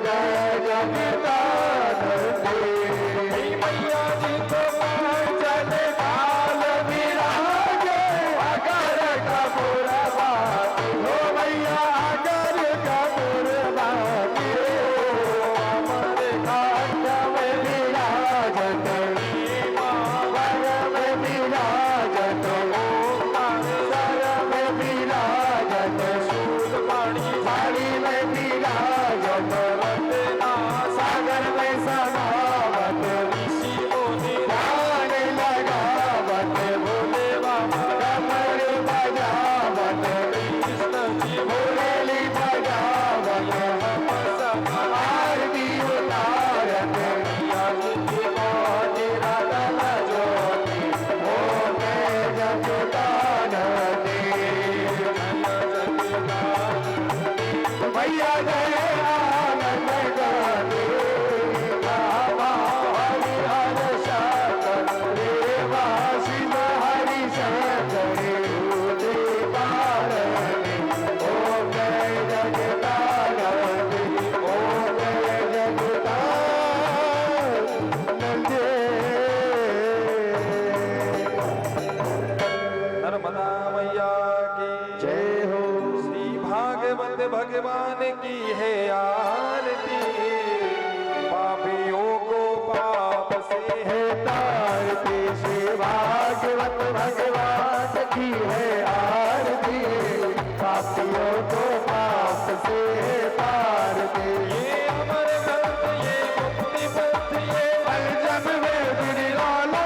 जय जगतानंद मैया जी तो चल काल विराज अगर कपूर बाती। हो भैया अगर कपूर बाती। हमारे कांड में विराजत, वर में विराजत, सर में विराजत, साड़ी में विराजत, सागर में समावत, ध्यान लगावत, कमर बजावत, मुरली बजावत, आरती उतारत, रतन ज्योति हो जय जगतानंद भैया जय आनंद गाने। बाबा हरि हर शंकर रेवा शिव हरि शंकर पारने। ओम जय जगतानंद ओम जय जगतानंद। शारदा मैया की जय हो। श्री भागवत भगवान की है आरती, पापियों को पाप से है तारती, श्री भागवत भगवान की है आरती, पापियों को पाप से तारती। ये अमर ग्रंथ, ये मुक्ति पथ, ये जब वेद निराला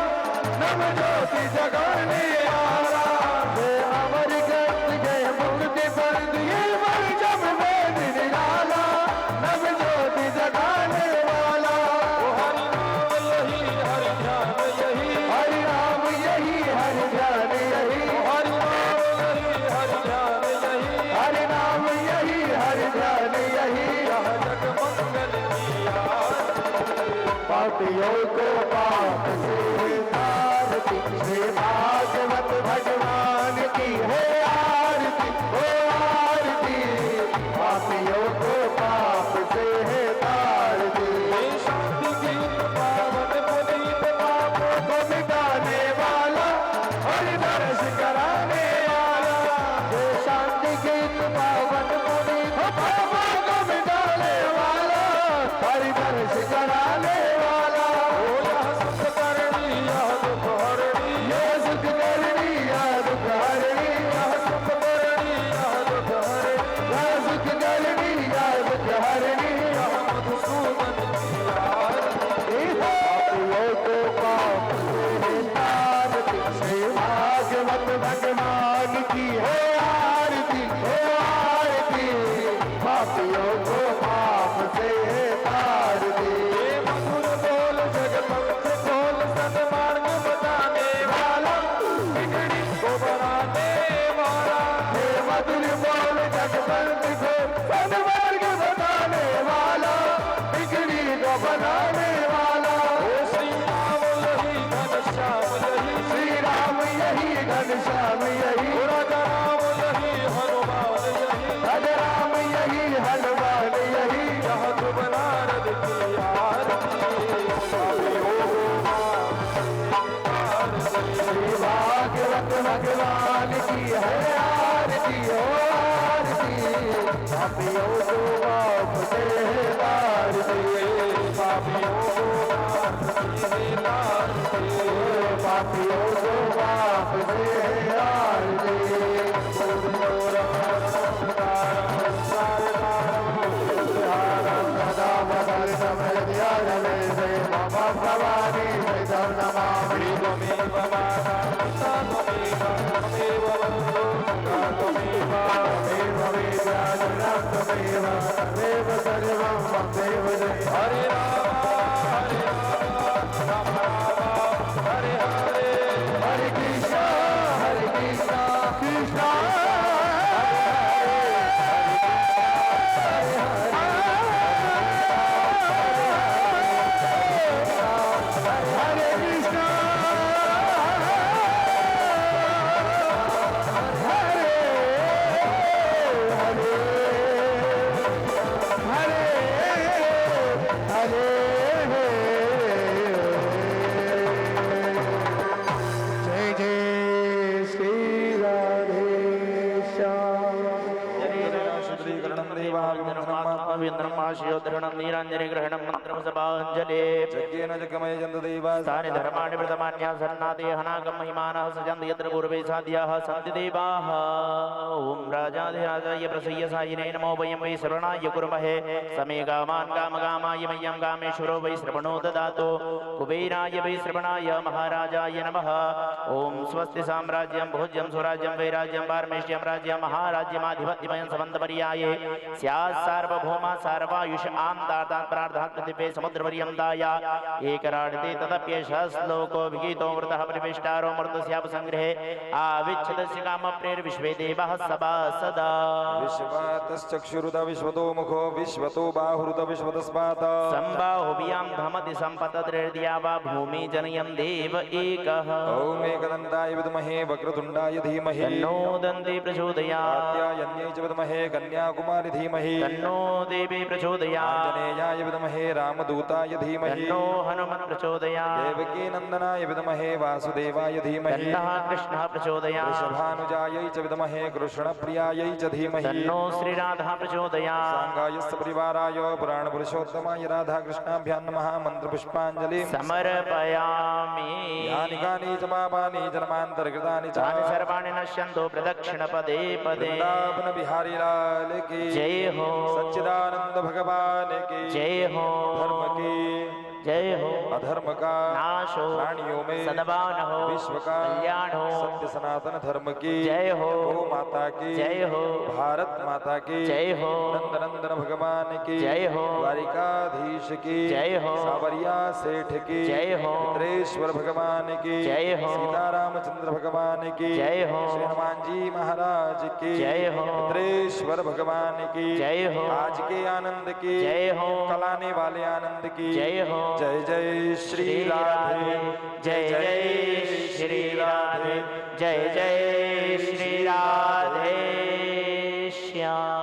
नव ज्योति जगाने वाला, ये अमर ग्रंथ ये मुक्ति पंथ, ये जब वेद निराला नव ज्योति जगाने वाला। हरि नाम यही, हरि ध्यान यही, हरि नाम यही, हरि ध्यान यही, हरि नाम यही, हरि ध्यान यही, हरि नाम यही, हरि ध्यान यही। यह जग मंगल की आरती, पापियों को पाप से तारती, श्री भागवत भगवान की है आरती, ओ आरती, पापियों को पाप से है तारती। ये शांति गीत पावन पुनीत पापों को मिटाने वाला, हरि दर्श कराने वाला, ये शांति गीत पावन पुनीत पापों को मिटाने वाला, हरि दर्श कराने वाला। को यह सुख करणी, यह दुख हरणी, ये सुख करनी या दुख हरनी, यह सुख करणी, यह दुख हरणी, या सुख करनी या दुख हरनी। यह मधुसूदन की आरती, पापियों को पाप से तारती, श्री भागवत भगवान की है आरती, है आरती, पापियों को पाप से तारती। ये मधुर बोल जगपंथ खोल, सन्मार्ग बताने वाला, बिगड़ी को बनाने वाला, हे मधुर बोल जगबंद को सन्मार्ग बताने वाला, बिगड़ी को बनाने वाला। ओ श्री राम यही, घनश्याम यही, श्री राम यही, घनश्याम यही, राजा राम यही, हनुमान यही, राजा राम यही, हनुमान यही। यह ध्रुव नारद की आरती, श्री भागवत भगवान की है आरती, ओ आरती, पापियों को पाप से तारती, पापियों को पाप से तारती, पापियों को पाप से तारती। सदा बदल समर दिया जले से बाबा भवानी सैदव नमामि। त्वमेव माता पिता त्वमेव त्वमेव बन्धुः सखा त्वमेव, त्वमेव विद्याधरं त्वमेव तमेव सर्वं त्वमेव जय। हरे राम राम राम हरे हरे, हरे कृष्णा कृष्णा हरे कृष्णा जय जय श्री राधे श्याम। शुद्रीकरणं देवाभिमन्त्रमात्मविन्द्रमाशयोद्धरणं नीराञ्जनिग्रहणं मन्त्रमसभाञ्जले यज्ञेन जगमय जन्तदेवा तानि धर्माणि प्रथमान्यासन्नाते हनाकं महिमानः सजन्ति यत्र पूर्वे साध्याः सन्ति देवाः। ॐ राजाधिराजाय प्रसय्य सायिने नमो वयं वै श्रवणाय कुर्महे समे कामान् कामकामाय मह्यं कामेश्वरो वै श्रवणो ददातु कुबेराय वै श्रवणाय महाराजाय नमः। ॐ स्वस्ति साम्राज्यं भोज्यं स्वराज्यं वैराज्यं पारमेष्ट्यं राज्यं महाराज्यमाधिपत्यमयं समन्तपर्याये स्यात् सार्वभौमा सार्वायुष आन्तार्तात् प्रार्थात् दिव्ये समुद्रपर्यन्ताय एकराडते तदप्येषः श्लोको विगीतो वृतः परिवेष्टारो मृतस्यापसङ्ग्रहे आविच्छदस्य कामप्रेर्विश्वे देवः सभासदा। विश्वातश्चक्षुरुत विश्वतो मुखो विश्वतो बाहुरुत विश्वतस्मात् सम्बाहुभ्यां धमति सम्पतद्रर्द्या वा भूमि जनयन् देव एकः। ॐ एकदन्ताय विद्महे वक्रतुण्डाय धीमहि तन्नो दन्ति प्रचोदयात्। कात्यायन्यै च विद्महे कन्याकुमारी धीमहि तन्नो देवी प्रचोदयात् आंजनेयाय विद्महे रामदूताय धीमहि तन्नो हनुमत् प्रचोदयात् देवकी नंदनाय विद्महे वासुदेवाय धीमहि तन्नः कृष्णः प्रचोदयात् वृषभानुजायै च विद्महे कृष्णप्रियायै च धीमहि तन्नो श्रीराधः प्रचोदयात् सांगायस्य परिवाराय पुराण पुरुषोत्तमाय राधा कृष्णाभ्यां नमः मंत्र पुष्पांजलि समर्पयामि यानि कानि च पापानि जन्मान्तरकृतानि च तानि सर्वाणि नश्यन्तु प्रदक्षिणपदे पदे वृंदावन बिहारी लाल की जय हो सच्चिदानंद भगवान की जय हो धर्म की जय हो अधर्म का नाश हो प्राणियों में सद्भावन हो विश्व का कल्याण हो सत्य सनातन धर्म की जय हो गौ माता की जय हो भारत माता की जय हो नंद नंदन भगवान की जय हो द्वारिकाधीश की जय हो सावरिया सेठ की जय हो मित्रेश्वर भगवान की जय हो सीतारामचंद्र भगवान की जय हो श्री हनुमान जी महाराज की जय हो मित्रेश्वर भगवान की जय हो आज के आनंद की जय हो कल आने वाले आनंद की जय हो जय जय श्री राधे जय जय श्री राधे जय जय श्री राधे श्याम।